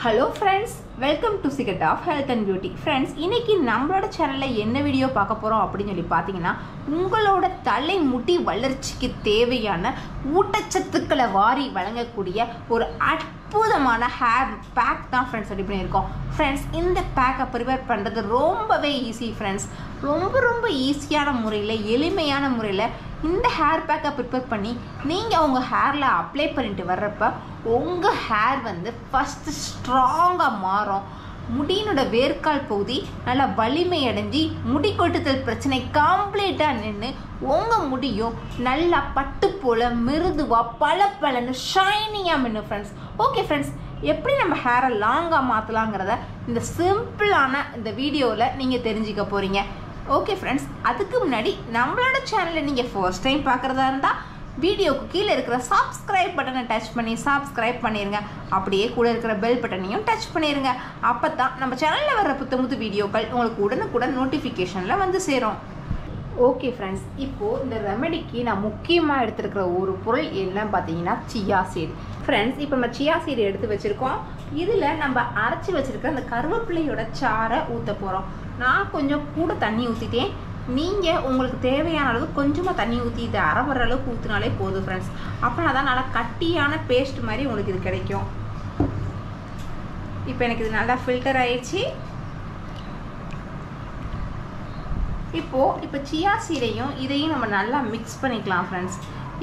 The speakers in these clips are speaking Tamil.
Hello friends, welcome to Secret of Health and Beauty. Friends, இன்னைக்கு நம்மளோட சேனல்ல என்ன வீடியோ பார்க்க போறோம் அப்படினு சொல்லி பாத்தீங்கன்னா உங்களோட தலை முடி வளர்ச்சிக்கு தேவையான ஊட்டச்சத்துக்களை வாரி வழங்கக்கூடிய ஒரு அற்புதமான ஹேர் பேக் தான் ஃப்ரெண்ட்ஸ் ரெடி பண்ணியிருக்கோம். ஃப்ரெண்ட்ஸ், இந்த பேக்கை ப்ரிப்பேர் பண்ணுறது ரொம்பவே ஈஸி ஃப்ரெண்ட்ஸ். ரொம்ப ஈஸியான முறையில் எளிமையான முறையில் இந்த ஹேர் பேக்கை ப்ரிப்பேர் பண்ணி நீங்கள் உங்கள் ஹேரில் அப்ளை பண்ணிட்டு வர்றப்ப உங்கள் ஹேர் வந்து ஃபஸ்ட்டு ஸ்ட்ராங்காக மாறும். முடியினோட வேர்க்கால் பகுதி நல்லா வலிமை அடைஞ்சி முடி கொட்டுதல் பிரச்சனை கம்ப்ளீட்டாக நின்று உங்கள் முடியும் நல்லா பட்டு போல் மிருதுவாக பளபளன்னு ஷைனிங்காக மின்னு ஃப்ரெண்ட்ஸ். ஓகே ஃப்ரெண்ட்ஸ், எப்படி நம்ம ஹேரை லாங்காக மாற்றலாங்கிறத இந்த சிம்பிளான இந்த வீடியோவில் நீங்கள் தெரிஞ்சுக்க போகிறீங்க. ஓகே ஃப்ரெண்ட்ஸ், அதுக்கு முன்னாடி நம்மளோட சேனலை நீங்கள் ஃபர்ஸ்ட் டைம் பார்க்குறதா இருந்தால் வீடியோக்கு கீழே இருக்கிற சப்ஸ்கிரைப் பட்டனை டச் பண்ணி சப்ஸ்கிரைப் பண்ணிடுங்க. அப்படியே கூட இருக்கிற பெல் பட்டனையும் டச் பண்ணிடுங்க. அப்போ தான் நம்ம சேனலில் வர புத்தமுத்து வீடியோக்கள் உங்களுக்கு உடனுக்குடன் நோட்டிஃபிகேஷனில் வந்து சேரும். ஓகே ஃப்ரெண்ட்ஸ், இப்போது இந்த ரெமெடிக்கு நான் முக்கியமாக எடுத்துருக்கிற ஒரு பொருள் என்னன்னு பார்த்தீங்கன்னா சியா சீட். ஃப்ரெண்ட்ஸ், இப்போ நம்ம சியா சீடு எடுத்து வச்சுருக்கோம். இதில் நம்ம அரைச்சி வச்சுருக்க அந்த கருவேப்பிலையோட சாறை ஊற்ற போகிறோம். நான் கொஞ்சம் கூட தண்ணி ஊற்றிட்டேன். நீங்கள் உங்களுக்கு தேவையான அளவு கொஞ்சமாக தண்ணி ஊற்றி இதை அரை வர அளவுக்கு ஊற்றினாலே போதும் ஃப்ரெண்ட்ஸ். அப்படின்னா தான் நல்லா கட்டியான பேஸ்ட் மாதிரி உங்களுக்கு இது கிடைக்கும். இப்போ எனக்கு இது நல்லா ஃபில்டர் ஆயிடுச்சு. இப்போ சியா சீடையும் இதையும் நம்ம நல்லா மிக்ஸ் பண்ணிக்கலாம் ஃப்ரெண்ட்ஸ்.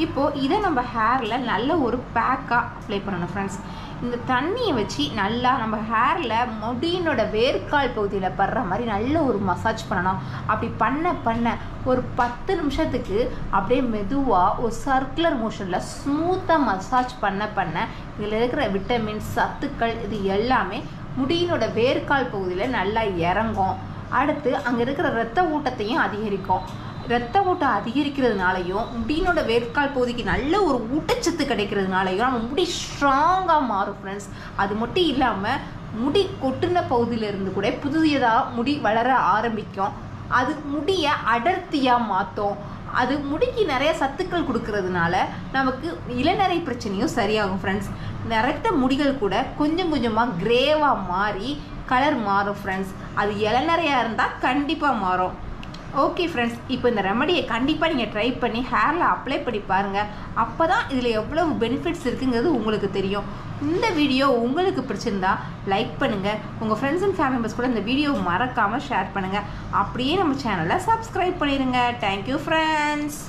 இப்போது இதை நம்ம ஹேரில் நல்ல ஒரு பேக்காக அப்ளை பண்ணணும் ஃப்ரெண்ட்ஸ். இந்த தண்ணியை வச்சு நல்லா நம்ம ஹேரில் முடியினோட வேர்க்கால் பகுதியில் படுற மாதிரி நல்ல ஒரு மசாஜ் பண்ணணும். அப்படி பண்ண ஒரு 10 நிமிஷத்துக்கு அப்படியே மெதுவாக ஒரு சர்க்குலர் மோஷனில் ஸ்மூத்தாக மசாஜ் பண்ண இதில் இருக்கிற விட்டமின்ஸ் சத்துக்கள் இது எல்லாமே முடியினோட வேர்க்கால் பகுதியில் நல்லா இறங்கும். அடுத்து அங்கே இருக்கிற இரத்த ஊட்டத்தையும் அதிகரிக்கும். இரத்த ஊட்டம் அதிகரிக்கிறதுனாலையும் முடியினோட வேர்க்கால் பகுதிக்கு நல்ல ஒரு ஊட்டச்சத்து கிடைக்கிறதுனாலையும் நம்ம முடி ஸ்ட்ராங்காக மாறும் ஃப்ரெண்ட்ஸ். அது மட்டும் இல்லாமல் முடி கொட்டுன பகுதியிலிருந்து கூட புதியதாக முடி வளர ஆரம்பிக்கும். அது முடியை அடர்த்தியாக மாற்றும். அது முடிக்கு நிறைய சத்துக்கள் கொடுக்கறதுனால நமக்கு இளநரை பிரச்சனையும் சரியாகும் ஃப்ரெண்ட்ஸ். நிறைய முடிகள் கூட கொஞ்சம் கொஞ்சமாக கிரேவாக மாறி கலர் மாறும் ஃப்ரெண்ட்ஸ். அது இளநரையாக இருந்தால் கண்டிப்பாக மாறும். ஓகே ஃப்ரெண்ட்ஸ், இப்போ இந்த ரெமடியை கண்டிப்பாக நீங்கள் ட்ரை பண்ணி ஹேரில் அப்ளை பண்ணி பாருங்கள். அப்போ தான் இதில் எவ்வளவு பெனிஃபிட்ஸ் இருக்குங்கிறது உங்களுக்கு தெரியும். இந்த வீடியோ உங்களுக்கு பிடிச்சிருந்தா லைக் பண்ணுங்கள். உங்கள் ஃப்ரெண்ட்ஸ் அண்ட் ஃபேமிலி மெம்பர்ஸ் கூட இந்த வீடியோ மறக்காமல் ஷேர் பண்ணுங்கள். அப்படியே நம்ம சேனலை சப்ஸ்கிரைப் பண்ணிடுங்க. Thank you friends.